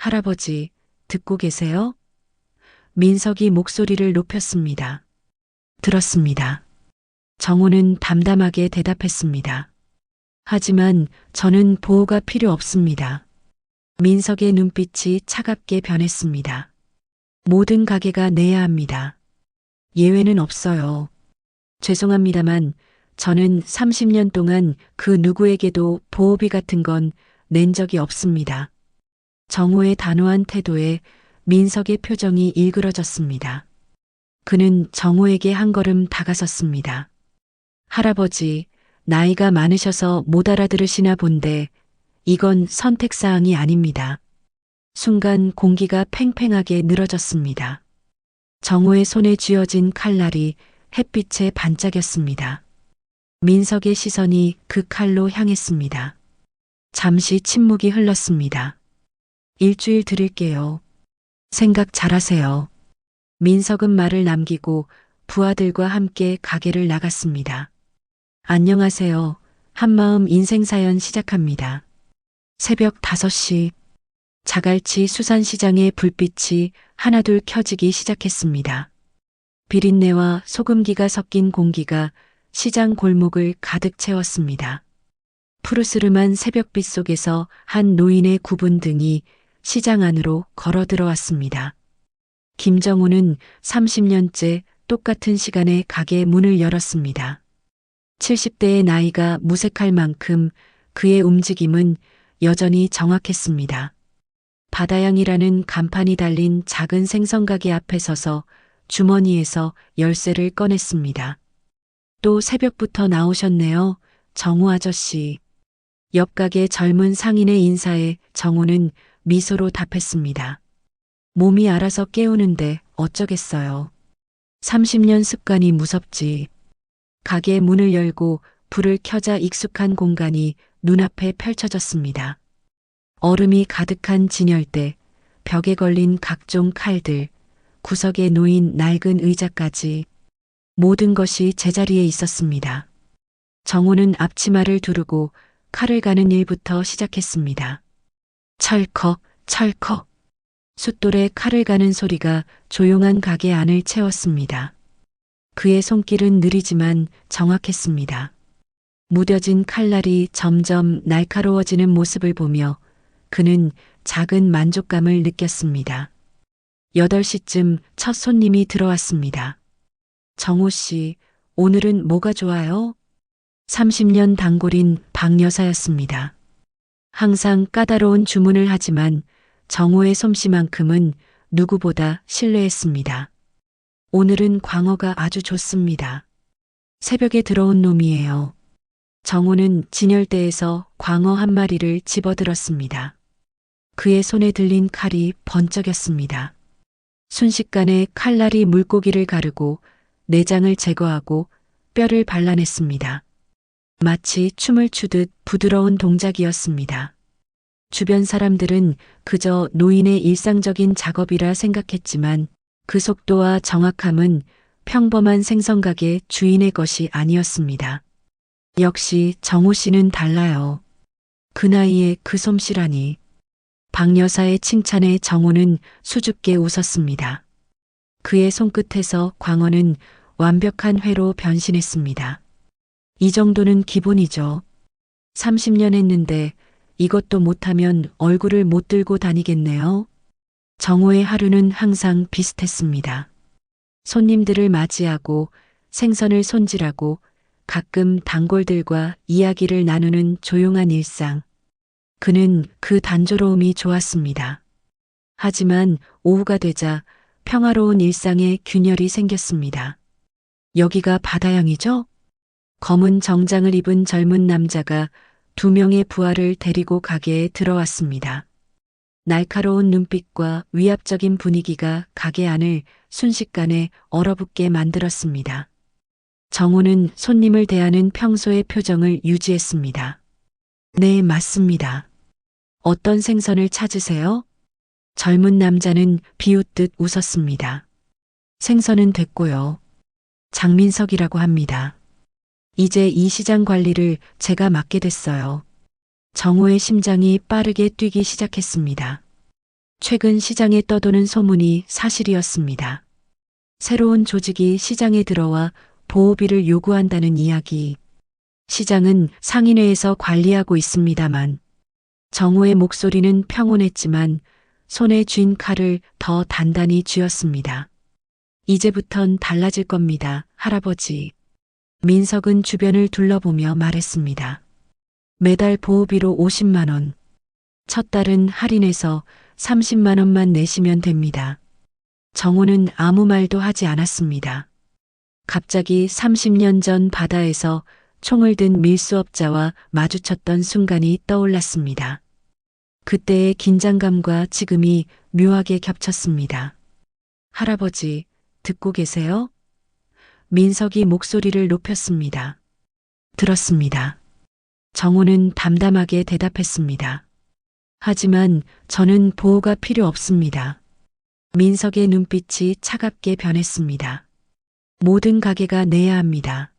할아버지, 듣고 계세요? 민석이 목소리를 높였습니다. 들었습니다. 정호는 담담하게 대답했습니다. 하지만 저는 보호가 필요 없습니다. 민석의 눈빛이 차갑게 변했습니다. 모든 가게가 내야 합니다. 예외는 없어요. 죄송합니다만 저는 30년 동안 그 누구에게도 보호비 같은 건 낸 적이 없습니다. 정호의 단호한 태도에 민석의 표정이 일그러졌습니다. 그는 정호에게 한 걸음 다가섰습니다. 할아버지, 나이가 많으셔서 못 알아들으시나 본데 이건 선택사항이 아닙니다. 순간 공기가 팽팽하게 늘어졌습니다. 정호의 손에 쥐어진 칼날이 햇빛에 반짝였습니다. 민석의 시선이 그 칼로 향했습니다. 잠시 침묵이 흘렀습니다. 일주일 드릴게요. 생각 잘하세요. 민석은 말을 남기고 부하들과 함께 가게를 나갔습니다. 안녕하세요. 한마음 인생사연 시작합니다. 새벽 5시 자갈치 수산시장의 불빛이 하나둘 켜지기 시작했습니다. 비린내와 소금기가 섞인 공기가 시장 골목을 가득 채웠습니다. 푸르스름한 새벽빛 속에서 한 노인의 굽은 등이 시장 안으로 걸어 들어왔습니다. 김정우는 30년째 똑같은 시간에 가게 문을 열었습니다. 70대의 나이가 무색할 만큼 그의 움직임은 여전히 정확했습니다. 바다양이라는 간판이 달린 작은 생선가게 앞에 서서 주머니에서 열쇠를 꺼냈습니다. 또 새벽부터 나오셨네요, 정우 아저씨. 옆 가게 젊은 상인의 인사에 정우는 미소로 답했습니다. 몸이 알아서 깨우는데 어쩌겠어요. 30년 습관이 무섭지. 가게 문을 열고 불을 켜자 익숙한 공간이 눈앞에 펼쳐졌습니다. 얼음이 가득한 진열대, 벽에 걸린 각종 칼들, 구석에 놓인 낡은 의자까지 모든 것이 제자리에 있었습니다. 정호는 앞치마를 두르고 칼을 가는 일부터 시작했습니다. 철컥, 철컥. 숫돌에 칼을 가는 소리가 조용한 가게 안을 채웠습니다. 그의 손길은 느리지만 정확했습니다. 무뎌진 칼날이 점점 날카로워지는 모습을 보며 그는 작은 만족감을 느꼈습니다. 8시쯤 첫 손님이 들어왔습니다. 정호 씨, 오늘은 뭐가 좋아요? 30년 단골인 박 여사였습니다. 항상 까다로운 주문을 하지만 정호의 솜씨만큼은 누구보다 신뢰했습니다. 오늘은 광어가 아주 좋습니다. 새벽에 들어온 놈이에요. 정호는 진열대에서 광어 한 마리를 집어들었습니다. 그의 손에 들린 칼이 번쩍였습니다. 순식간에 칼날이 물고기를 가르고 내장을 제거하고 뼈를 발라냈습니다. 마치 춤을 추듯 부드러운 동작이었습니다. 주변 사람들은 그저 노인의 일상적인 작업이라 생각했지만 그 속도와 정확함은 평범한 생선가게 주인의 것이 아니었습니다. 역시 정호 씨는 달라요. 그 나이에 그 솜씨라니. 박 여사의 칭찬에 정호는 수줍게 웃었습니다. 그의 손끝에서 광어는 완벽한 회로 변신했습니다. 이 정도는 기본이죠. 30년 했는데 이것도 못하면 얼굴을 못 들고 다니겠네요. 정호의 하루는 항상 비슷했습니다. 손님들을 맞이하고 생선을 손질하고 가끔 단골들과 이야기를 나누는 조용한 일상. 그는 그 단조로움이 좋았습니다. 하지만 오후가 되자 평화로운 일상에 균열이 생겼습니다. 여기가 바다양이죠? 검은 정장을 입은 젊은 남자가 2명의 부하를 데리고 가게에 들어왔습니다. 날카로운 눈빛과 위압적인 분위기가 가게 안을 순식간에 얼어붙게 만들었습니다. 정호는 손님을 대하는 평소의 표정을 유지했습니다. 네, 맞습니다. 어떤 생선을 찾으세요? 젊은 남자는 비웃듯 웃었습니다. 생선은 됐고요. 장민석이라고 합니다. 이제 이 시장 관리를 제가 맡게 됐어요. 정호의 심장이 빠르게 뛰기 시작했습니다. 최근 시장에 떠도는 소문이 사실이었습니다. 새로운 조직이 시장에 들어와 보호비를 요구한다는 이야기. 시장은 상인회에서 관리하고 있습니다만 정호의 목소리는 평온했지만 손에 쥔 칼을 더 단단히 쥐었습니다. 이제부턴 달라질 겁니다, 할아버지. 민석은 주변을 둘러보며 말했습니다. 매달 보호비로 50만 원. 첫 달은 할인해서 30만 원만 내시면 됩니다. 정호는 아무 말도 하지 않았습니다. 갑자기 30년 전 바다에서 총을 든 밀수업자와 마주쳤던 순간이 떠올랐습니다. 그때의 긴장감과 지금이 묘하게 겹쳤습니다. 할아버지, 듣고 계세요? 민석이 목소리를 높였습니다. 들었습니다. 정호는 담담하게 대답했습니다. 하지만 저는 보호가 필요 없습니다. 민석의 눈빛이 차갑게 변했습니다. 모든 가게가 내야 합니다.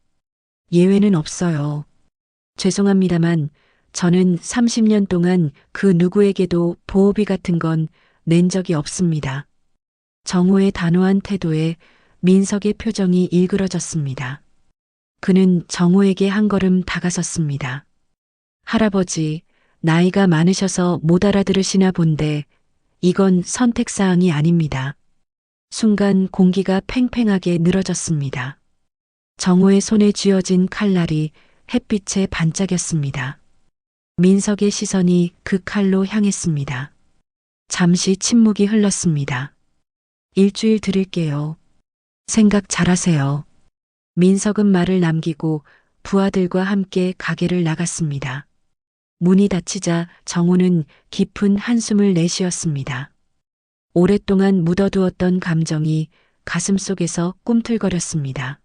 예외는 없어요. 죄송합니다만 저는 30년 동안 그 누구에게도 보호비 같은 건 낸 적이 없습니다. 정호의 단호한 태도에 민석의 표정이 일그러졌습니다. 그는 정호에게 한 걸음 다가섰습니다. 할아버지, 나이가 많으셔서 못 알아들으시나 본데 이건 선택사항이 아닙니다. 순간 공기가 팽팽하게 늘어졌습니다. 정호의 손에 쥐어진 칼날이 햇빛에 반짝였습니다. 민석의 시선이 그 칼로 향했습니다. 잠시 침묵이 흘렀습니다. 일주일 드릴게요. 생각 잘하세요. 민석은 말을 남기고 부하들과 함께 가게를 나갔습니다. 문이 닫히자 정호는 깊은 한숨을 내쉬었습니다. 오랫동안 묻어두었던 감정이 가슴속에서 꿈틀거렸습니다.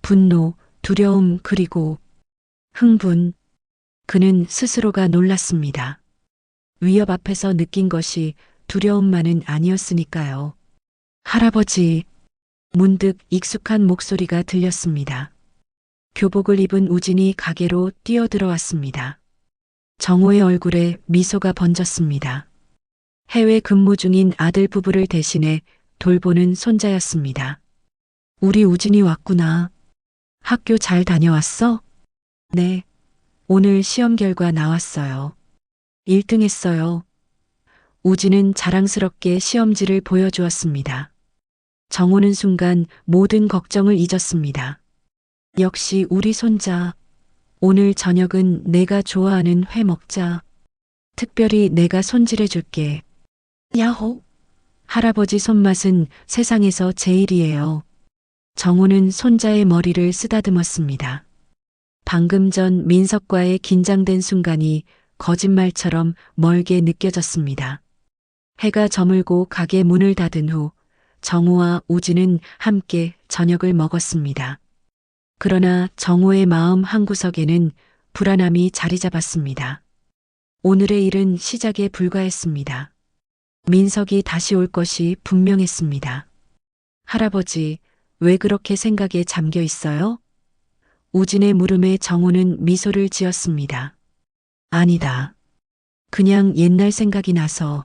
분노, 두려움 그리고 흥분. 그는 스스로가 놀랐습니다. 위협 앞에서 느낀 것이 두려움만은 아니었으니까요. 할아버지, 문득 익숙한 목소리가 들렸습니다. 교복을 입은 우진이 가게로 뛰어들어왔습니다. 정호의 얼굴에 미소가 번졌습니다. 해외 근무 중인 아들 부부를 대신해 돌보는 손자였습니다. 우리 우진이 왔구나. 학교 잘 다녀왔어? 네. 오늘 시험 결과 나왔어요. 1등 했어요. 우진은 자랑스럽게 시험지를 보여주었습니다. 정호는 순간 모든 걱정을 잊었습니다. 역시 우리 손자. 오늘 저녁은 내가 좋아하는 회 먹자. 특별히 내가 손질해 줄게. 야호! 할아버지 손맛은 세상에서 제일이에요. 정호는 손자의 머리를 쓰다듬었습니다. 방금 전 민석과의 긴장된 순간이 거짓말처럼 멀게 느껴졌습니다. 해가 저물고 가게 문을 닫은 후 정호와 우진은 함께 저녁을 먹었습니다. 그러나 정호의 마음 한구석에는 불안함이 자리 잡았습니다. 오늘의 일은 시작에 불과했습니다. 민석이 다시 올 것이 분명했습니다. 할아버지, 왜 그렇게 생각에 잠겨 있어요? 우진의 물음에 정호는 미소를 지었습니다. 아니다. 그냥 옛날 생각이 나서.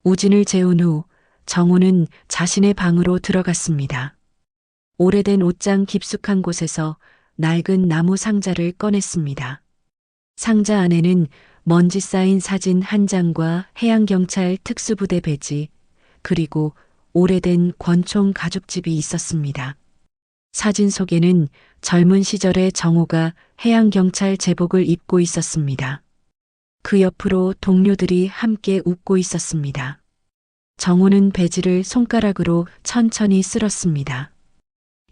우진을 재운 후 정호는 자신의 방으로 들어갔습니다. 오래된 옷장 깊숙한 곳에서 낡은 나무 상자를 꺼냈습니다. 상자 안에는 먼지 쌓인 사진 한 장과 해양경찰 특수부대 배지, 그리고 오래된 권총 가죽집이 있었습니다. 사진 속에는 젊은 시절의 정호가 해양경찰 제복을 입고 있었습니다. 그 옆으로 동료들이 함께 웃고 있었습니다. 정호는 배지를 손가락으로 천천히 쓸었습니다.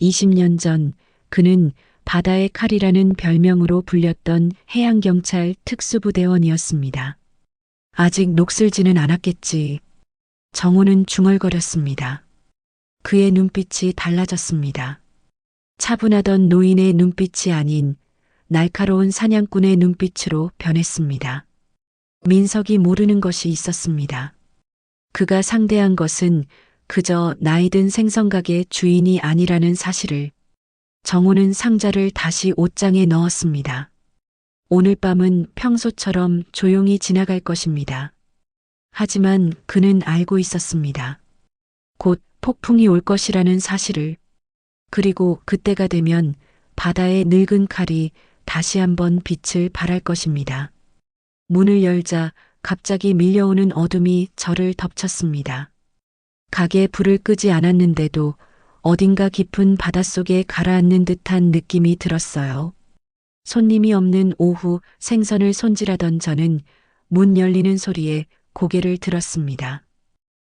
20년 전 그는 바다의 칼이라는 별명으로 불렸던 해양경찰 특수부대원이었습니다. 아직 녹슬지는 않았겠지. 정호는 중얼거렸습니다. 그의 눈빛이 달라졌습니다. 차분하던 노인의 눈빛이 아닌 날카로운 사냥꾼의 눈빛으로 변했습니다. 민석이 모르는 것이 있었습니다. 그가 상대한 것은 그저 나이든 생선가게 주인이 아니라는 사실을. 정호는 상자를 다시 옷장에 넣었습니다. 오늘 밤은 평소처럼 조용히 지나갈 것입니다. 하지만 그는 알고 있었습니다. 곧 폭풍이 올 것이라는 사실을. 그리고 그때가 되면 바다의 늙은 칼이 다시 한번 빛을 발할 것입니다. 문을 열자 갑자기 밀려오는 어둠이 저를 덮쳤습니다. 가게에 불을 끄지 않았는데도 어딘가 깊은 바닷속에 가라앉는 듯한 느낌이 들었어요. 손님이 없는 오후 생선을 손질하던 저는 문 열리는 소리에 고개를 들었습니다.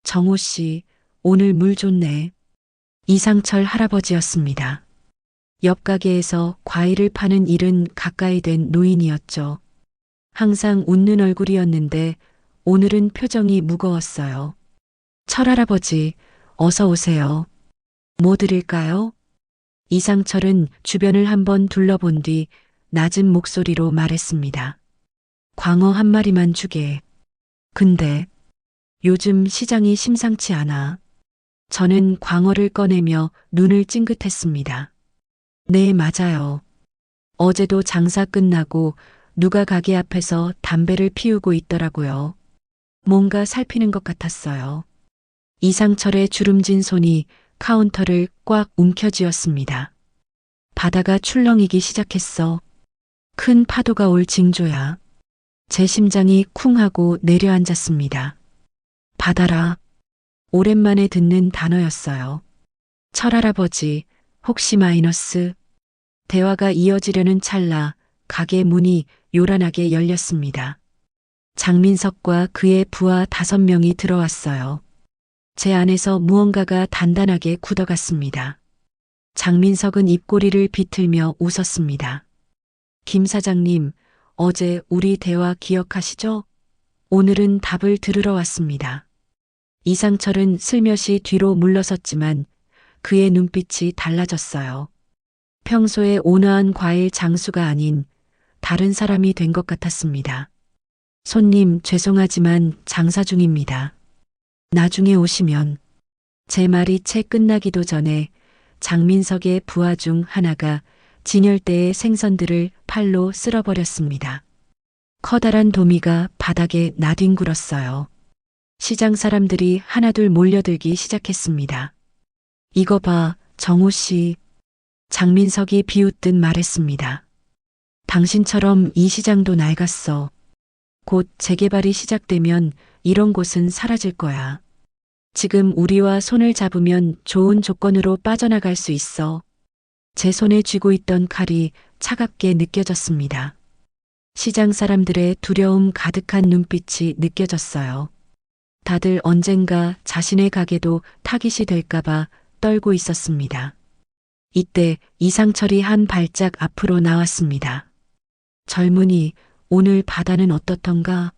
정호 씨, 오늘 물 좋네. 이상철 할아버지였습니다. 옆 가게에서 과일을 파는 일은 가까이 된 노인이었죠. 항상 웃는 얼굴이었는데 오늘은 표정이 무거웠어요. 철 할아버지, 어서 오세요. 뭐 드릴까요? 이상철은 주변을 한번 둘러본 뒤 낮은 목소리로 말했습니다. 광어 한 마리만 주게. 근데 요즘 시장이 심상치 않아. 저는 광어를 꺼내며 눈을 찡긋했습니다. 네, 맞아요. 어제도 장사 끝나고 누가 가게 앞에서 담배를 피우고 있더라고요. 뭔가 살피는 것 같았어요. 이상철의 주름진 손이 카운터를 꽉 움켜쥐었습니다. 바다가 출렁이기 시작했어. 큰 파도가 올 징조야. 제 심장이 쿵 하고 내려앉았습니다. 바다라. 오랜만에 듣는 단어였어요. 철할아버지, 혹시 마이너스? 대화가 이어지려는 찰나 가게 문이 요란하게 열렸습니다. 장민석과 그의 부하 5명이 들어왔어요. 제 안에서 무언가가 단단하게 굳어갔습니다. 장민석은 입꼬리를 비틀며 웃었습니다. 김 사장님, 어제 우리 대화 기억하시죠? 오늘은 답을 들으러 왔습니다. 이상철은 슬며시 뒤로 물러섰지만 그의 눈빛이 달라졌어요. 평소에 온화한 과일 장수가 아닌 다른 사람이 된 것 같았습니다. 손님, 죄송하지만 장사 중입니다. 나중에 오시면. 제 말이 채 끝나기도 전에 장민석의 부하 중 하나가 진열대의 생선들을 팔로 쓸어버렸습니다. 커다란 도미가 바닥에 나뒹굴었어요. 시장 사람들이 하나둘 몰려들기 시작했습니다. 이거 봐, 정호 씨. 장민석이 비웃듯 말했습니다. 당신처럼 이 시장도 낡았어. 곧 재개발이 시작되면 이런 곳은 사라질 거야. 지금 우리와 손을 잡으면 좋은 조건으로 빠져나갈 수 있어. 제 손에 쥐고 있던 칼이 차갑게 느껴졌습니다. 시장 사람들의 두려움 가득한 눈빛이 느껴졌어요. 다들 언젠가 자신의 가게도 타깃이 될까봐 떨고 있었습니다. 이때 이상철이 한 발짝 앞으로 나왔습니다. 젊은이, 오늘 바다는 어떻던가?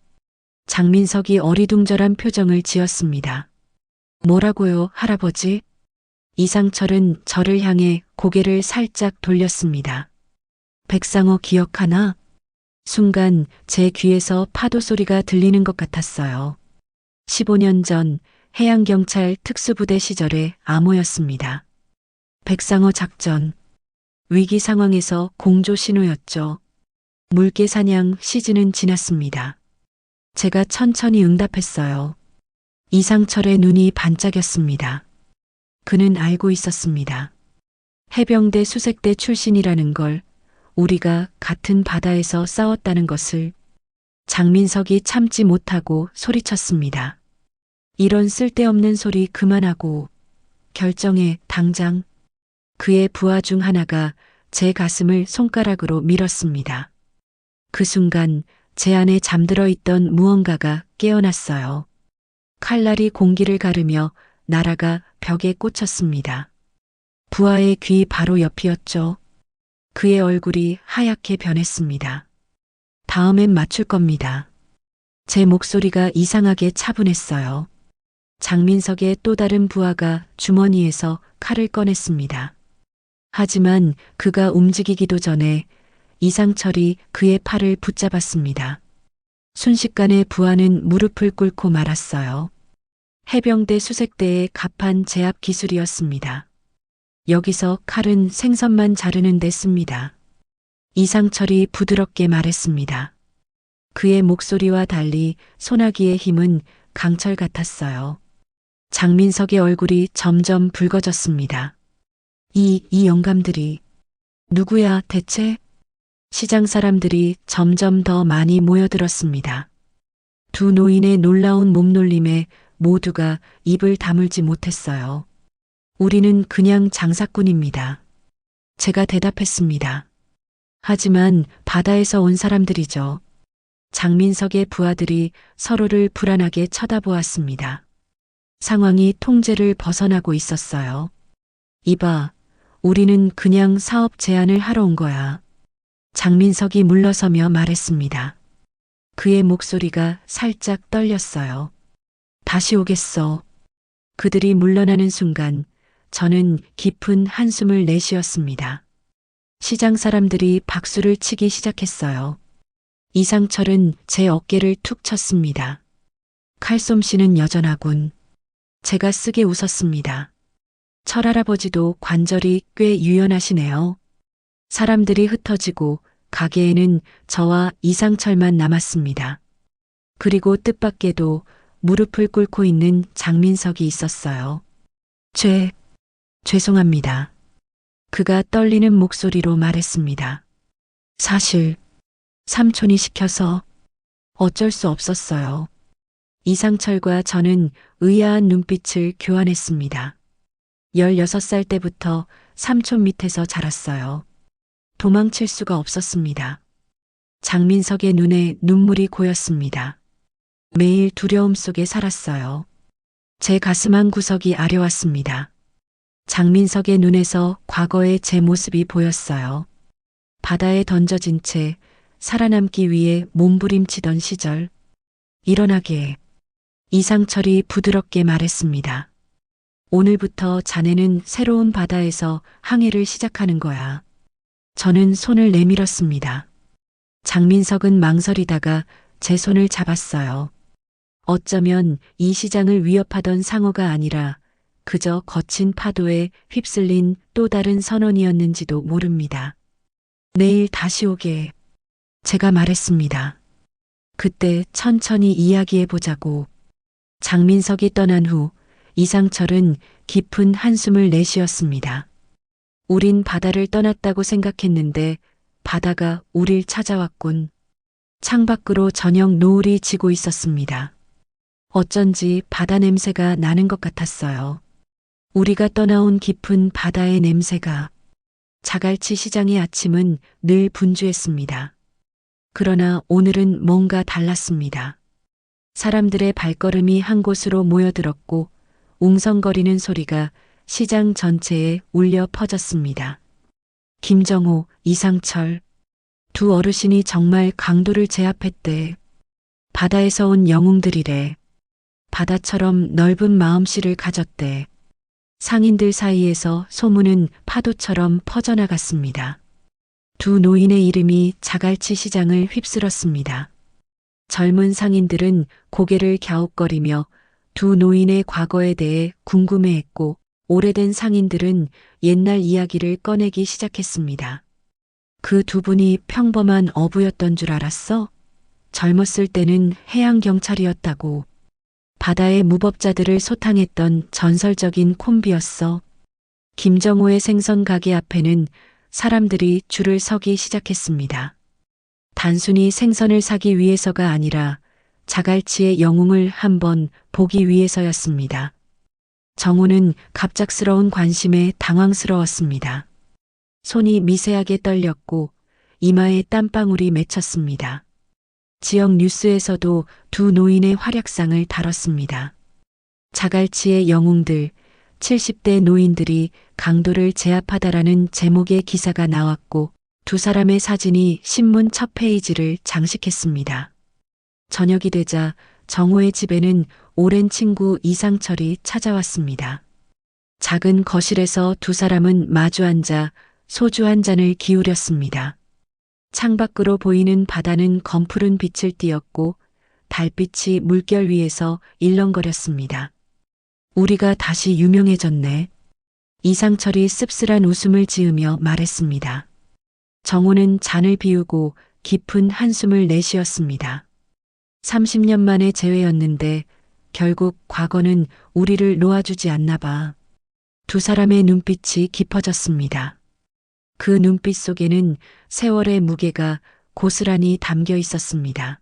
장민석이 어리둥절한 표정을 지었습니다. 뭐라고요, 할아버지? 이상철은 저를 향해 고개를 살짝 돌렸습니다. 백상어 기억하나? 순간 제 귀에서 파도 소리가 들리는 것 같았어요. 15년 전 해양경찰 특수부대 시절의 암호였습니다. 백상어 작전. 위기 상황에서 공조 신호였죠. 물개 사냥 시즌은 지났습니다. 제가 천천히 응답했어요. 이상철의 눈이 반짝였습니다. 그는 알고 있었습니다. 해병대 수색대 출신이라는 걸, 우리가 같은 바다에서 싸웠다는 것을. 장민석이 참지 못하고 소리쳤습니다. 이런 쓸데없는 소리 그만하고 결정해, 당장. 그의 부하 중 하나가 제 가슴을 손가락으로 밀었습니다. 그 순간 제 안에 잠들어 있던 무언가가 깨어났어요. 칼날이 공기를 가르며 나라가 벽에 꽂혔습니다. 부하의 귀 바로 옆이었죠. 그의 얼굴이 하얗게 변했습니다. 다음엔 맞출 겁니다. 제 목소리가 이상하게 차분했어요. 장민석의 또 다른 부하가 주머니에서 칼을 꺼냈습니다. 하지만 그가 움직이기도 전에 이상철이 그의 팔을 붙잡았습니다. 순식간에 부하는 무릎을 꿇고 말았어요. 해병대 수색대의 갑판 제압 기술이었습니다. 여기서 칼은 생선만 자르는 데 씁니다. 이상철이 부드럽게 말했습니다. 그의 목소리와 달리 소나기의 힘은 강철 같았어요. 장민석의 얼굴이 점점 붉어졌습니다. 이 영감들이 누구야 대체? 시장 사람들이 점점 더 많이 모여들었습니다. 두 노인의 놀라운 몸놀림에 모두가 입을 다물지 못했어요. 우리는 그냥 장사꾼입니다. 제가 대답했습니다. 하지만 바다에서 온 사람들이죠. 장민석의 부하들이 서로를 불안하게 쳐다보았습니다. 상황이 통제를 벗어나고 있었어요. 이봐, 우리는 그냥 사업 제안을 하러 온 거야. 장민석이 물러서며 말했습니다. 그의 목소리가 살짝 떨렸어요. 다시 오겠어. 그들이 물러나는 순간 저는 깊은 한숨을 내쉬었습니다. 시장 사람들이 박수를 치기 시작했어요. 이상철은 제 어깨를 툭 쳤습니다. 칼솜씨는 여전하군. 제가 쓰게 웃었습니다. 철할아버지도 관절이 꽤 유연하시네요. 사람들이 흩어지고 가게에는 저와 이상철만 남았습니다. 그리고 뜻밖에도 무릎을 꿇고 있는 장민석이 있었어요. 죄송합니다. 그가 떨리는 목소리로 말했습니다. 사실 삼촌이 시켜서 어쩔 수 없었어요. 이상철과 저는 의아한 눈빛을 교환했습니다. 16살 때부터 삼촌 밑에서 자랐어요. 도망칠 수가 없었습니다. 장민석의 눈에 눈물이 고였습니다. 매일 두려움 속에 살았어요. 제 가슴 한 구석이 아려왔습니다. 장민석의 눈에서 과거의 제 모습이 보였어요. 바다에 던져진 채 살아남기 위해 몸부림치던 시절. 일어나게. 이상철이 부드럽게 말했습니다. 오늘부터 자네는 새로운 바다에서 항해를 시작하는 거야. 저는 손을 내밀었습니다. 장민석은 망설이다가 제 손을 잡았어요. 어쩌면 이 시장을 위협하던 상어가 아니라 그저 거친 파도에 휩쓸린 또 다른 선원이었는지도 모릅니다. 내일 다시 오게. 제가 말했습니다. 그때 천천히 이야기해보자고. 장민석이 떠난 후 이상철은 깊은 한숨을 내쉬었습니다. 우린 바다를 떠났다고 생각했는데 바다가 우릴 찾아왔군. 창밖으로 저녁 노을이 지고 있었습니다. 어쩐지 바다 냄새가 나는 것 같았어요. 우리가 떠나온 깊은 바다의 냄새가. 자갈치 시장의 아침은 늘 분주했습니다. 그러나 오늘은 뭔가 달랐습니다. 사람들의 발걸음이 한 곳으로 모여들었고 웅성거리는 소리가 시장 전체에 울려 퍼졌습니다. 김정호, 이상철, 두 어르신이 정말 강도를 제압했대. 바다에서 온 영웅들이래. 바다처럼 넓은 마음씨를 가졌대. 상인들 사이에서 소문은 파도처럼 퍼져나갔습니다. 두 노인의 이름이 자갈치 시장을 휩쓸었습니다. 젊은 상인들은 고개를 갸웃거리며 두 노인의 과거에 대해 궁금해했고 오래된 상인들은 옛날 이야기를 꺼내기 시작했습니다. 그 두 분이 평범한 어부였던 줄 알았어? 젊었을 때는 해양경찰이었다고. 바다의 무법자들을 소탕했던 전설적인 콤비였어. 김정호의 생선 가게 앞에는 사람들이 줄을 서기 시작했습니다. 단순히 생선을 사기 위해서가 아니라 자갈치의 영웅을 한번 보기 위해서였습니다. 정호는 갑작스러운 관심에 당황스러웠습니다. 손이 미세하게 떨렸고 이마에 땀방울이 맺혔습니다. 지역 뉴스에서도 두 노인의 활약상을 다뤘습니다. 자갈치의 영웅들, 70대 노인들이 강도를 제압하다라는 제목의 기사가 나왔고 두 사람의 사진이 신문 첫 페이지를 장식했습니다. 저녁이 되자 정호의 집에는 오랜 친구 이상철이 찾아왔습니다. 작은 거실에서 두 사람은 마주 앉아 소주 한 잔을 기울였습니다. 창밖으로 보이는 바다는 검푸른 빛을 띠었고 달빛이 물결 위에서 일렁거렸습니다. 우리가 다시 유명해졌네. 이상철이 씁쓸한 웃음을 지으며 말했습니다. 정호는 잔을 비우고 깊은 한숨을 내쉬었습니다. 30년 만의 재회였는데 결국 과거는 우리를 놓아주지 않나 봐. 두 사람의 눈빛이 깊어졌습니다. 그 눈빛 속에는 세월의 무게가 고스란히 담겨 있었습니다.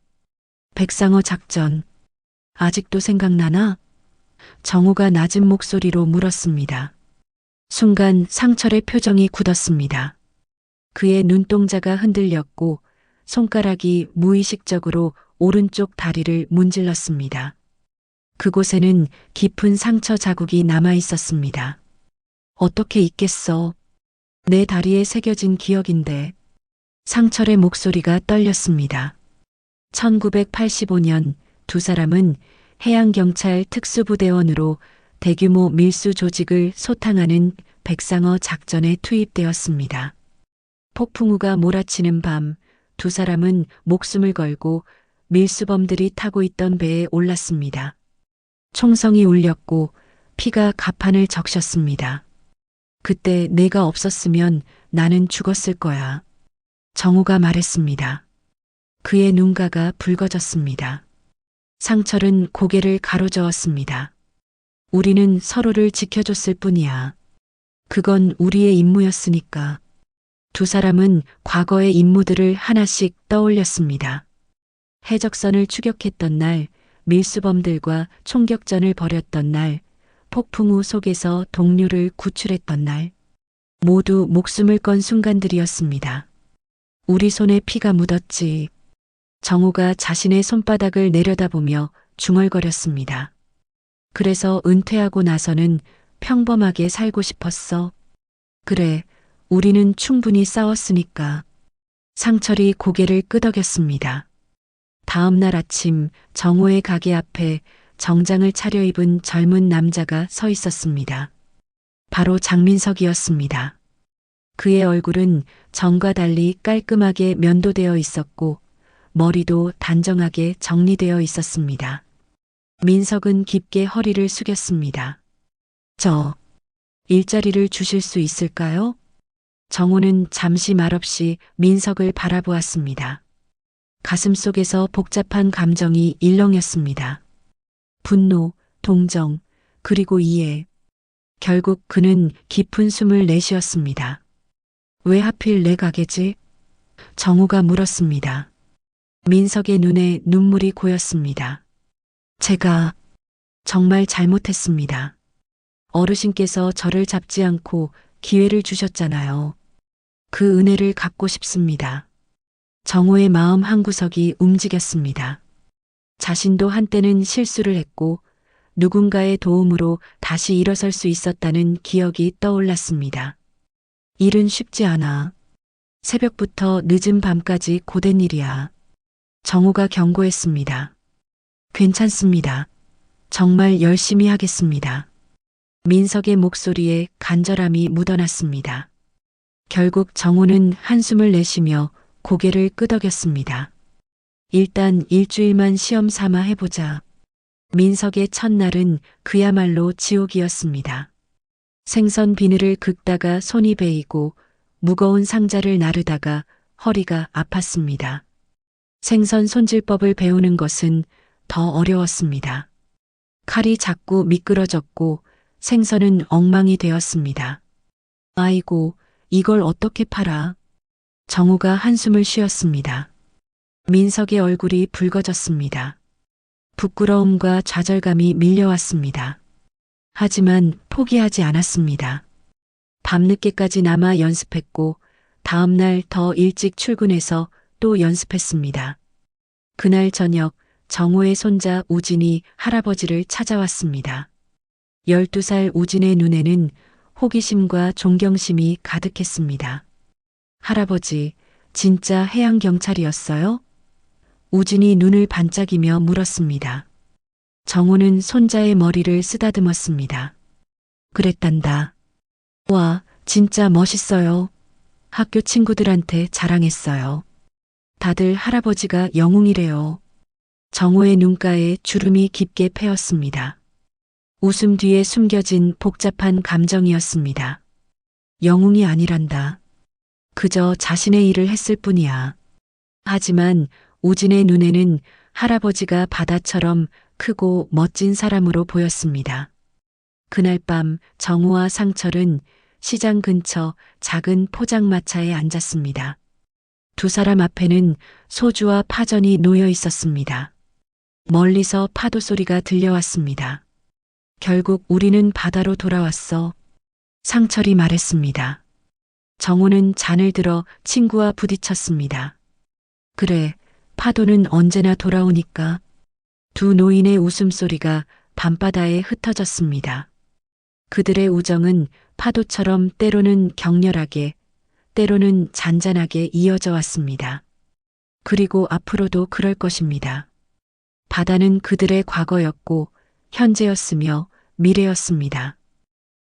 백상어 작전. 아직도 생각나나? 정우가 낮은 목소리로 물었습니다. 순간 상철의 표정이 굳었습니다. 그의 눈동자가 흔들렸고 손가락이 무의식적으로 오른쪽 다리를 문질렀습니다. 그곳에는 깊은 상처 자국이 남아 있었습니다. 어떻게 잊겠어? 내 다리에 새겨진 기억인데. 상철의 목소리가 떨렸습니다. 1985년 두 사람은 해양경찰 특수부대원으로 대규모 밀수 조직을 소탕하는 백상어 작전에 투입되었습니다. 폭풍우가 몰아치는 밤 두 사람은 목숨을 걸고 밀수범들이 타고 있던 배에 올랐습니다. 총성이 울렸고 피가 가판을 적셨습니다. 그때 내가 없었으면 나는 죽었을 거야. 정우가 말했습니다. 그의 눈가가 붉어졌습니다. 상철은 고개를 가로저었습니다. 우리는 서로를 지켜줬을 뿐이야. 그건 우리의 임무였으니까. 두 사람은 과거의 임무들을 하나씩 떠올렸습니다. 해적선을 추격했던 날, 밀수범들과 총격전을 벌였던 날, 폭풍우 속에서 동료를 구출했던 날. 모두 목숨을 건 순간들이었습니다. 우리 손에 피가 묻었지. 정우가 자신의 손바닥을 내려다보며 중얼거렸습니다. 그래서 은퇴하고 나서는 평범하게 살고 싶었어. 그래, 우리는 충분히 싸웠으니까. 상철이 고개를 끄덕였습니다. 다음 날 아침 정우의 가게 앞에 정장을 차려입은 젊은 남자가 서 있었습니다. 바로 장민석이었습니다. 그의 얼굴은 전과 달리 깔끔하게 면도되어 있었고 머리도 단정하게 정리되어 있었습니다. 민석은 깊게 허리를 숙였습니다. 저, 일자리를 주실 수 있을까요? 정우는 잠시 말없이 민석을 바라보았습니다. 가슴속에서 복잡한 감정이 일렁였습니다. 분노, 동정, 그리고 이해. 결국 그는 깊은 숨을 내쉬었습니다. 왜 하필 내 가게지? 정우가 물었습니다. 민석의 눈에 눈물이 고였습니다. 제가 정말 잘못했습니다. 어르신께서 저를 잡지 않고 기회를 주셨잖아요. 그 은혜를 갚고 싶습니다. 정우의 마음 한구석이 움직였습니다. 자신도 한때는 실수를 했고 누군가의 도움으로 다시 일어설 수 있었다는 기억이 떠올랐습니다. 일은 쉽지 않아. 새벽부터 늦은 밤까지 고된 일이야. 정우가 경고했습니다. 괜찮습니다. 정말 열심히 하겠습니다. 민석의 목소리에 간절함이 묻어났습니다. 결국 정우는 한숨을 내쉬며 고개를 끄덕였습니다. 일단 일주일만 시험 삼아 해보자. 민석의 첫날은 그야말로 지옥이었습니다. 생선 비늘을 긁다가 손이 베이고 무거운 상자를 나르다가 허리가 아팠습니다. 생선 손질법을 배우는 것은 더 어려웠습니다. 칼이 자꾸 미끄러졌고 생선은 엉망이 되었습니다. 아이고, 이걸 어떻게 팔아? 정우가 한숨을 쉬었습니다. 민석의 얼굴이 붉어졌습니다. 부끄러움과 좌절감이 밀려왔습니다. 하지만 포기하지 않았습니다. 밤늦게까지 남아 연습했고 다음 날 더 일찍 출근해서 또 연습했습니다. 그날 저녁 정우의 손자 우진이 할아버지를 찾아왔습니다. 12살 우진의 눈에는 호기심과 존경심이 가득했습니다. 할아버지, 진짜 해양경찰이었어요? 우진이 눈을 반짝이며 물었습니다. 정우는 손자의 머리를 쓰다듬었습니다. 그랬단다. 와, 진짜 멋있어요. 학교 친구들한테 자랑했어요. 다들 할아버지가 영웅이래요. 정우의 눈가에 주름이 깊게 패였습니다. 웃음 뒤에 숨겨진 복잡한 감정이었습니다. 영웅이 아니란다. 그저 자신의 일을 했을 뿐이야. 하지만 우진의 눈에는 할아버지가 바다처럼 크고 멋진 사람으로 보였습니다. 그날 밤 정우와 상철은 시장 근처 작은 포장마차에 앉았습니다. 두 사람 앞에는 소주와 파전이 놓여 있었습니다. 멀리서 파도 소리가 들려왔습니다. 결국 우리는 바다로 돌아왔어. 상철이 말했습니다. 정우는 잔을 들어 친구와 부딪혔습니다. 그래, 파도는 언제나 돌아오니까. 두 노인의 웃음소리가 밤바다에 흩어졌습니다. 그들의 우정은 파도처럼 때로는 격렬하게, 때로는 잔잔하게 이어져 왔습니다. 그리고 앞으로도 그럴 것입니다. 바다는 그들의 과거였고 현재였으며 미래였습니다.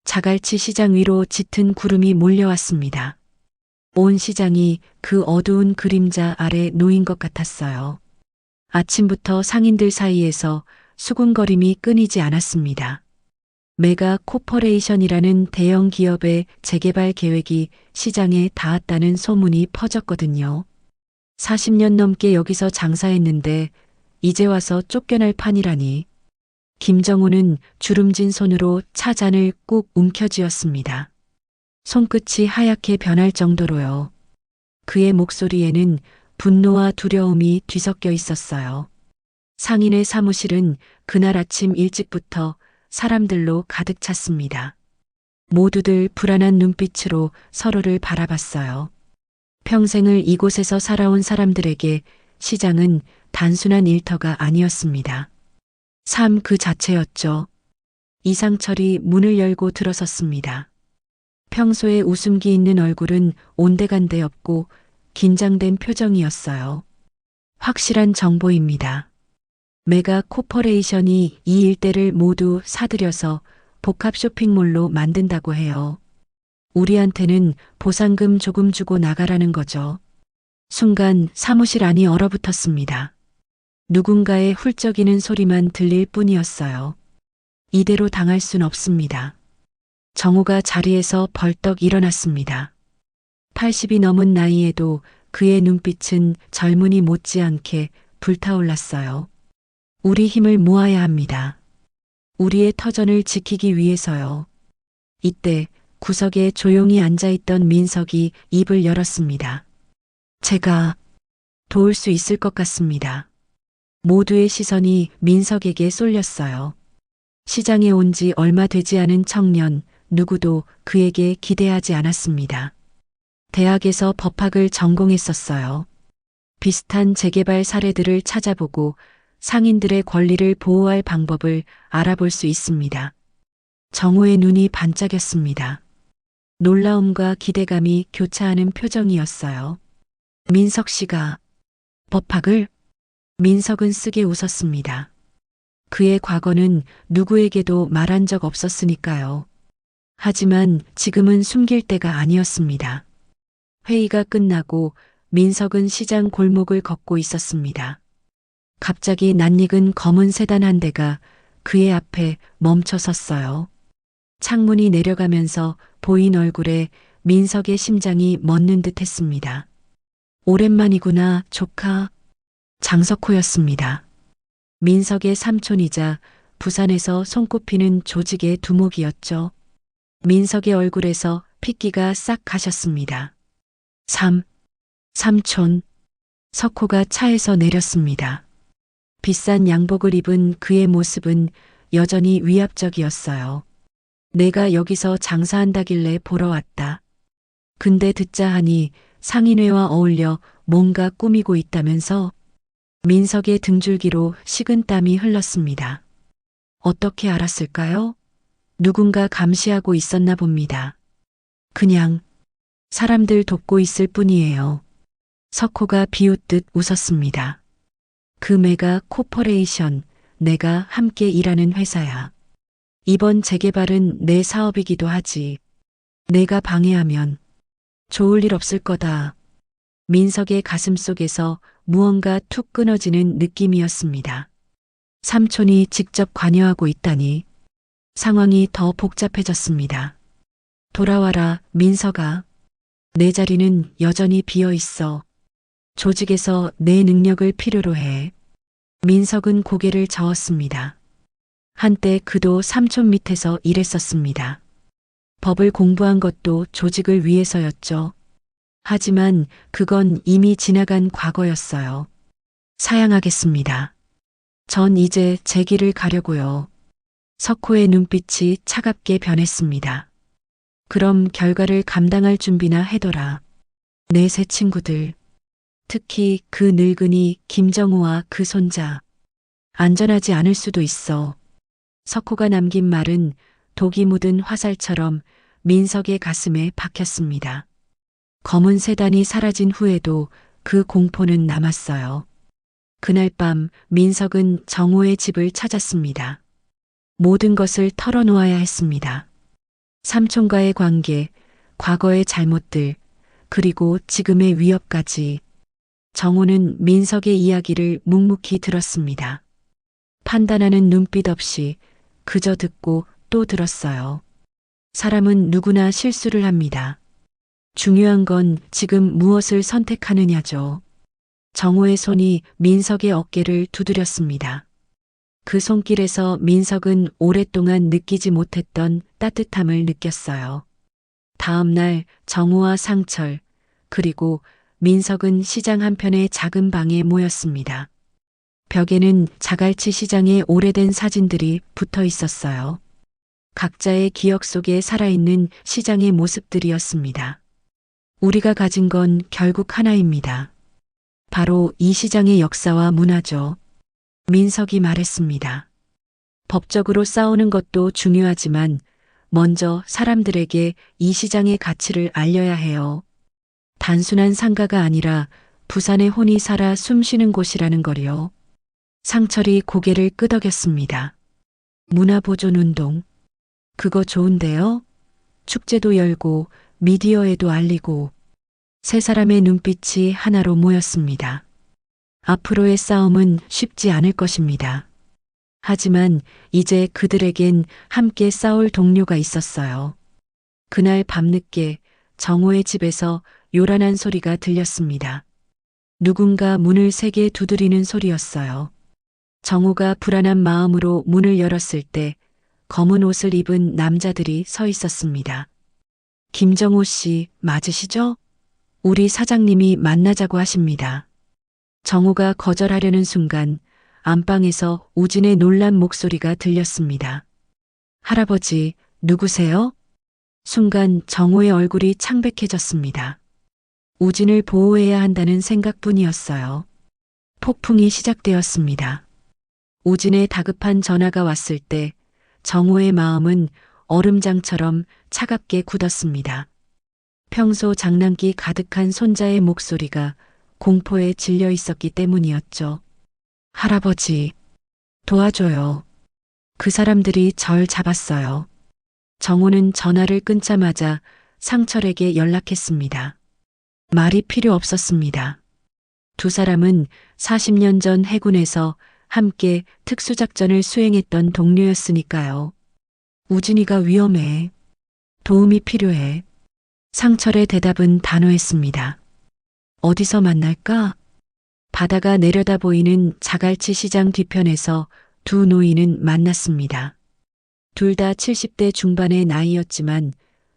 자갈치 시장 위로 짙은 구름이 몰려왔습니다. 온 시장이 그 어두운 그림자 아래 놓인 것 같았어요. 아침부터 상인들 사이에서 수군거림이 끊이지 않았습니다. 메가 코퍼레이션이라는 대형 기업의 재개발 계획이 시장에 닿았다는 소문이 퍼졌거든요. 40년 넘게 여기서 장사했는데 이제 와서 쫓겨날 판이라니. 김정우는 주름진 손으로 차 잔을 꾹 움켜쥐었습니다. 손끝이 하얗게 변할 정도로요. 그의 목소리에는 분노와 두려움이 뒤섞여 있었어요. 상인의 사무실은 그날 아침 일찍부터 사람들로 가득 찼습니다. 모두들 불안한 눈빛으로 서로를 바라봤어요. 평생을 이곳에서 살아온 사람들에게 시장은 단순한 일터가 아니었습니다. 삶 그 자체였죠. 이상철이 문을 열고 들어섰습니다. 평소에 웃음기 있는 얼굴은 온데간데 없고 긴장된 표정이었어요. 확실한 정보입니다. 메가 코퍼레이션이 이 일대를 모두 사들여서 복합 쇼핑몰로 만든다고 해요. 우리한테는 보상금 조금 주고 나가라는 거죠. 순간 사무실 안이 얼어붙었습니다. 누군가의 훌쩍이는 소리만 들릴 뿐이었어요. 이대로 당할 순 없습니다. 정우가 자리에서 벌떡 일어났습니다. 80이 넘은 나이에도 그의 눈빛은 젊은이 못지않게 불타올랐어요. 우리 힘을 모아야 합니다. 우리의 터전을 지키기 위해서요. 이때 구석에 조용히 앉아있던 민석이 입을 열었습니다. 제가 도울 수 있을 것 같습니다. 모두의 시선이 민석에게 쏠렸어요. 시장에 온 지 얼마 되지 않은 청년, 누구도 그에게 기대하지 않았습니다. 대학에서 법학을 전공했었어요. 비슷한 재개발 사례들을 찾아보고 상인들의 권리를 보호할 방법을 알아볼 수 있습니다. 정우의 눈이 반짝였습니다. 놀라움과 기대감이 교차하는 표정이었어요. 민석 씨가 법학을? 민석은 쓰게 웃었습니다. 그의 과거는 누구에게도 말한 적 없었으니까요. 하지만 지금은 숨길 때가 아니었습니다. 회의가 끝나고 민석은 시장 골목을 걷고 있었습니다. 갑자기 낯익은 검은 세단 한 대가 그의 앞에 멈춰 섰어요. 창문이 내려가면서 보인 얼굴에 민석의 심장이 멎는 듯 했습니다. 오랜만이구나, 조카. 장석호였습니다. 민석의 삼촌이자 부산에서 손꼽히는 조직의 두목이었죠. 민석의 얼굴에서 핏기가 싹 가셨습니다. 삼촌. 석호가 차에서 내렸습니다. 비싼 양복을 입은 그의 모습은 여전히 위압적이었어요. 내가 여기서 장사한다길래 보러 왔다. 근데 듣자 하니 상인회와 어울려 뭔가 꾸미고 있다면서? 민석의 등줄기로 식은땀이 흘렀습니다. 어떻게 알았을까요? 누군가 감시하고 있었나 봅니다. 그냥 사람들 돕고 있을 뿐이에요. 석호가 비웃듯 웃었습니다. 그 메가 코퍼레이션, 내가 함께 일하는 회사야. 이번 재개발은 내 사업이기도 하지. 내가 방해하면 좋을 일 없을 거다. 민석의 가슴 속에서 무언가 툭 끊어지는 느낌이었습니다. 삼촌이 직접 관여하고 있다니. 상황이 더 복잡해졌습니다. 돌아와라, 민석아. 내 자리는 여전히 비어 있어. 조직에서 내 능력을 필요로 해. 민석은 고개를 저었습니다. 한때 그도 삼촌 밑에서 일했었습니다. 법을 공부한 것도 조직을 위해서였죠. 하지만 그건 이미 지나간 과거였어요. 사양하겠습니다. 전 이제 제 길을 가려고요. 석호의 눈빛이 차갑게 변했습니다. 그럼 결과를 감당할 준비나 해둬라. 내 새 친구들. 특히 그 늙은이 김정우와 그 손자. 안전하지 않을 수도 있어. 석호가 남긴 말은 독이 묻은 화살처럼 민석의 가슴에 박혔습니다. 검은 세단이 사라진 후에도 그 공포는 남았어요. 그날 밤 민석은 정호의 집을 찾았습니다. 모든 것을 털어놓아야 했습니다. 삼촌과의 관계, 과거의 잘못들, 그리고 지금의 위협까지. 정호는 민석의 이야기를 묵묵히 들었습니다. 판단하는 눈빛 없이 그저 듣고 또 들었어요. 사람은 누구나 실수를 합니다. 중요한 건 지금 무엇을 선택하느냐죠. 정호의 손이 민석의 어깨를 두드렸습니다. 그 손길에서 민석은 오랫동안 느끼지 못했던 따뜻함을 느꼈어요. 다음 날 정호와 상철, 그리고 민석은 시장 한편의 작은 방에 모였습니다. 벽에는 자갈치 시장의 오래된 사진들이 붙어 있었어요. 각자의 기억 속에 살아있는 시장의 모습들이었습니다. 우리가 가진 건 결국 하나입니다. 바로 이 시장의 역사와 문화죠. 민석이 말했습니다. 법적으로 싸우는 것도 중요하지만 먼저 사람들에게 이 시장의 가치를 알려야 해요. 단순한 상가가 아니라 부산의 혼이 살아 숨쉬는 곳이라는 거리요. 상철이 고개를 끄덕였습니다. 문화보존운동. 그거 좋은데요? 축제도 열고 미디어에도 알리고. 세 사람의 눈빛이 하나로 모였습니다. 앞으로의 싸움은 쉽지 않을 것입니다. 하지만 이제 그들에겐 함께 싸울 동료가 있었어요. 그날 밤늦게 정호의 집에서 요란한 소리가 들렸습니다. 누군가 문을 세게 두드리는 소리였어요. 정호가 불안한 마음으로 문을 열었을 때 검은 옷을 입은 남자들이 서 있었습니다. 김정호 씨 맞으시죠? 우리 사장님이 만나자고 하십니다. 정호가 거절하려는 순간 안방에서 우진의 놀란 목소리가 들렸습니다. 할아버지, 누구세요? 순간 정호의 얼굴이 창백해졌습니다. 우진을 보호해야 한다는 생각뿐이었어요. 폭풍이 시작되었습니다. 우진의 다급한 전화가 왔을 때 정호의 마음은 얼음장처럼 차갑게 굳었습니다. 평소 장난기 가득한 손자의 목소리가 공포에 질려 있었기 때문이었죠. 할아버지, 도와줘요. 그 사람들이 절 잡았어요. 정호는 전화를 끊자마자 상철에게 연락했습니다. 말이 필요 없었습니다. 두 사람은 40년 전 해군에서 함께 특수작전을 수행했던 동료였으니까요. 우진이가 위험해. 도움이 필요해. 상철의 대답은 단호했습니다. 어디서 만날까? 바다가 내려다 보이는 자갈치 시장 뒤편에서 두 노인은 만났습니다. 둘 다 70대 중반의 나이였지만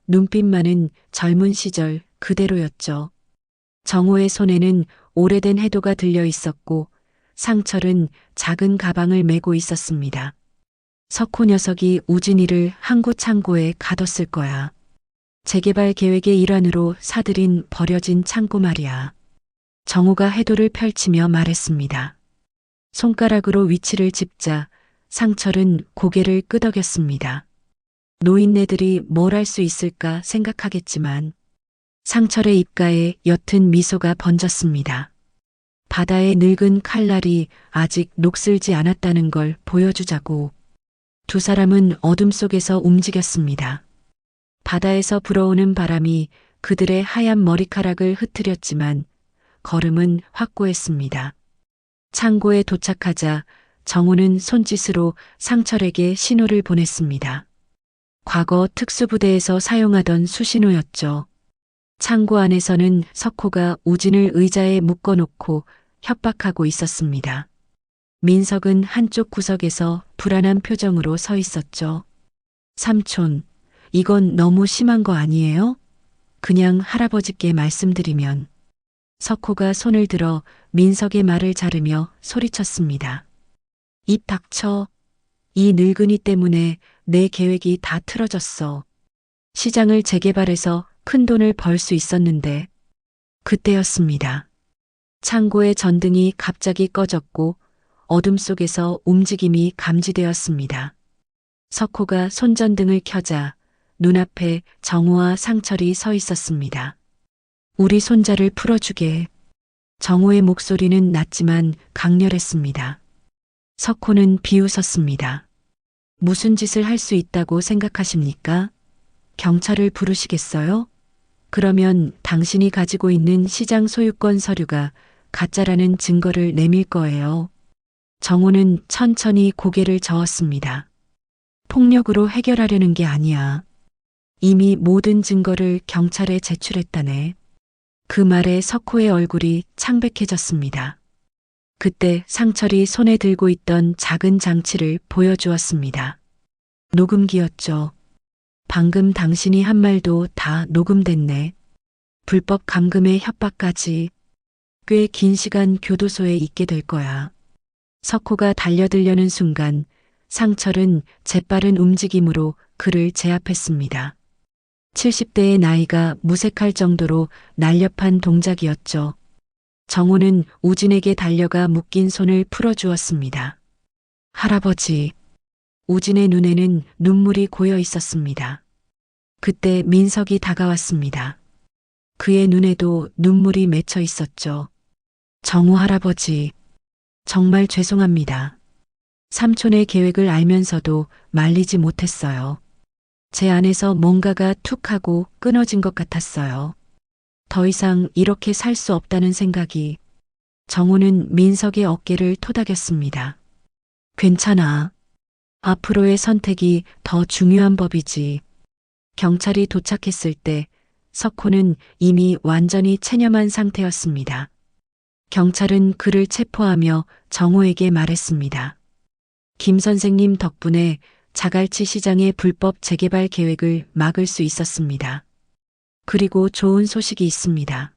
눈빛만은 젊은 시절 그대로였죠. 정호의 손에는 오래된 해도가 들려 있었고 상철은 작은 가방을 메고 있었습니다. 석호 녀석이 우진이를 항구 창고에 가뒀을 거야. 재개발 계획의 일환으로 사들인 버려진 창고 말이야. 정호가 해도를 펼치며 말했습니다. 손가락으로 위치를 짚자 상철은 고개를 끄덕였습니다. 노인네들이 뭘 할 수 있을까 생각하겠지만 상철의 입가에 옅은 미소가 번졌습니다. 바다의 늙은 칼날이 아직 녹슬지 않았다는 걸 보여주자고. 두 사람은 어둠 속에서 움직였습니다. 바다에서 불어오는 바람이 그들의 하얀 머리카락을 흩트렸지만 걸음은 확고했습니다. 창고에 도착하자 정호는 손짓으로 상철에게 신호를 보냈습니다. 과거 특수부대에서 사용하던 수신호였죠. 창고 안에서는 석호가 우진을 의자에 묶어놓고 협박하고 있었습니다. 민석은 한쪽 구석에서 불안한 표정으로 서 있었죠. 삼촌, 이건 너무 심한 거 아니에요? 그냥 할아버지께 말씀드리면. 석호가 손을 들어 민석의 말을 자르며 소리쳤습니다. 입 닥쳐. 이 늙은이 때문에 내 계획이 다 틀어졌어. 시장을 재개발해서 큰 돈을 벌 수 있었는데. 그때였습니다. 창고의 전등이 갑자기 꺼졌고 어둠 속에서 움직임이 감지되었습니다. 석호가 손전등을 켜자 눈앞에 정우와 상철이 서 있었습니다. 우리 손자를 풀어주게. 정우의 목소리는 낮지만 강렬했습니다. 석호는 비웃었습니다. 무슨 짓을 할 수 있다고 생각하십니까? 경찰을 부르시겠어요? 그러면 당신이 가지고 있는 시장 소유권 서류가 가짜라는 증거를 내밀 거예요. 정우는 천천히 고개를 저었습니다. 폭력으로 해결하려는 게 아니야. 이미 모든 증거를 경찰에 제출했다네. 그 말에 석호의 얼굴이 창백해졌습니다. 그때 상철이 손에 들고 있던 작은 장치를 보여주었습니다. 녹음기였죠. 방금 당신이 한 말도 다 녹음됐네. 불법 감금의 협박까지. 꽤 긴 시간 교도소에 있게 될 거야. 석호가 달려들려는 순간 상철은 재빠른 움직임으로 그를 제압했습니다. 70대의 나이가 무색할 정도로 날렵한 동작이었죠. 정우는 우진에게 달려가 묶인 손을 풀어주었습니다. 할아버지. 우진의 눈에는 눈물이 고여 있었습니다. 그때 민석이 다가왔습니다. 그의 눈에도 눈물이 맺혀 있었죠. 정우 할아버지. 정말 죄송합니다. 삼촌의 계획을 알면서도 말리지 못했어요. 제 안에서 뭔가가 툭 하고 끊어진 것 같았어요. 더 이상 이렇게 살 수 없다는 생각이. 정우는 민석의 어깨를 토닥였습니다. 괜찮아. 앞으로의 선택이 더 중요한 법이지. 경찰이 도착했을 때 석호는 이미 완전히 체념한 상태였습니다. 경찰은 그를 체포하며 정우에게 말했습니다. 김 선생님 덕분에 자갈치 시장의 불법 재개발 계획을 막을 수 있었습니다. 그리고 좋은 소식이 있습니다.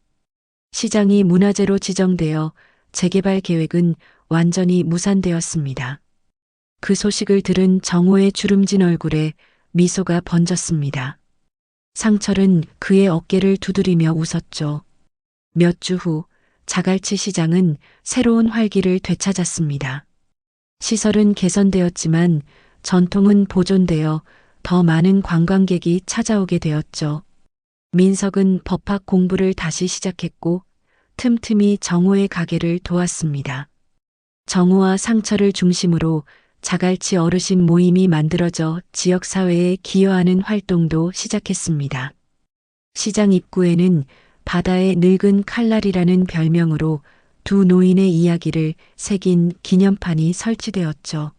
시장이 문화재로 지정되어 재개발 계획은 완전히 무산되었습니다. 그 소식을 들은 정호의 주름진 얼굴에 미소가 번졌습니다. 상철은 그의 어깨를 두드리며 웃었죠. 몇 주 후 자갈치 시장은 새로운 활기를 되찾았습니다. 시설은 개선되었지만 전통은 보존되어 더 많은 관광객이 찾아오게 되었죠. 민석은 법학 공부를 다시 시작했고 틈틈이 정우의 가게를 도왔습니다. 정우와 상철을 중심으로 자갈치 어르신 모임이 만들어져 지역사회에 기여하는 활동도 시작했습니다. 시장 입구에는 바다의 늙은 칼날이라는 별명으로 두 노인의 이야기를 새긴 기념판이 설치되었죠.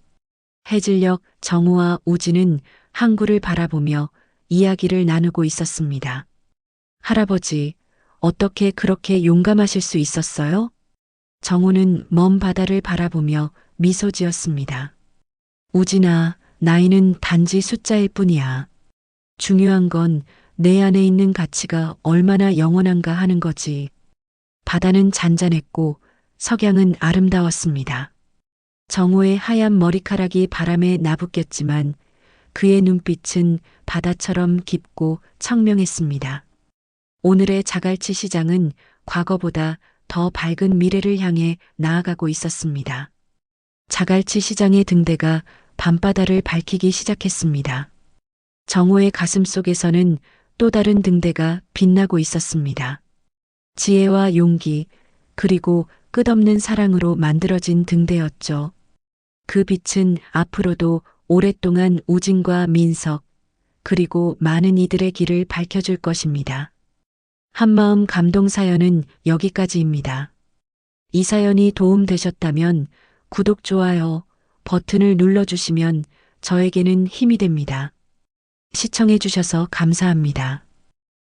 해질녘 정우와 우진은 항구를 바라보며 이야기를 나누고 있었습니다. 할아버지, 어떻게 그렇게 용감하실 수 있었어요? 정우는 먼 바다를 바라보며 미소 지었습니다. 우진아, 나이는 단지 숫자일 뿐이야. 중요한 건 내 안에 있는 가치가 얼마나 영원한가 하는 거지. 바다는 잔잔했고 석양은 아름다웠습니다. 정우의 하얀 머리카락이 바람에 나부꼈지만 그의 눈빛은 바다처럼 깊고 청명했습니다. 오늘의 자갈치 시장은 과거보다 더 밝은 미래를 향해 나아가고 있었습니다. 자갈치 시장의 등대가 밤바다를 밝히기 시작했습니다. 정호의 가슴 속에서는 또 다른 등대가 빛나고 있었습니다. 지혜와 용기, 그리고 끝없는 사랑으로 만들어진 등대였죠. 그 빛은 앞으로도 오랫동안 우진과 민석, 그리고 많은 이들의 길을 밝혀줄 것입니다. 한마음 감동 사연은 여기까지입니다. 이 사연이 도움되셨다면 구독, 좋아요 버튼을 눌러주시면 저에게는 힘이 됩니다. 시청해주셔서 감사합니다.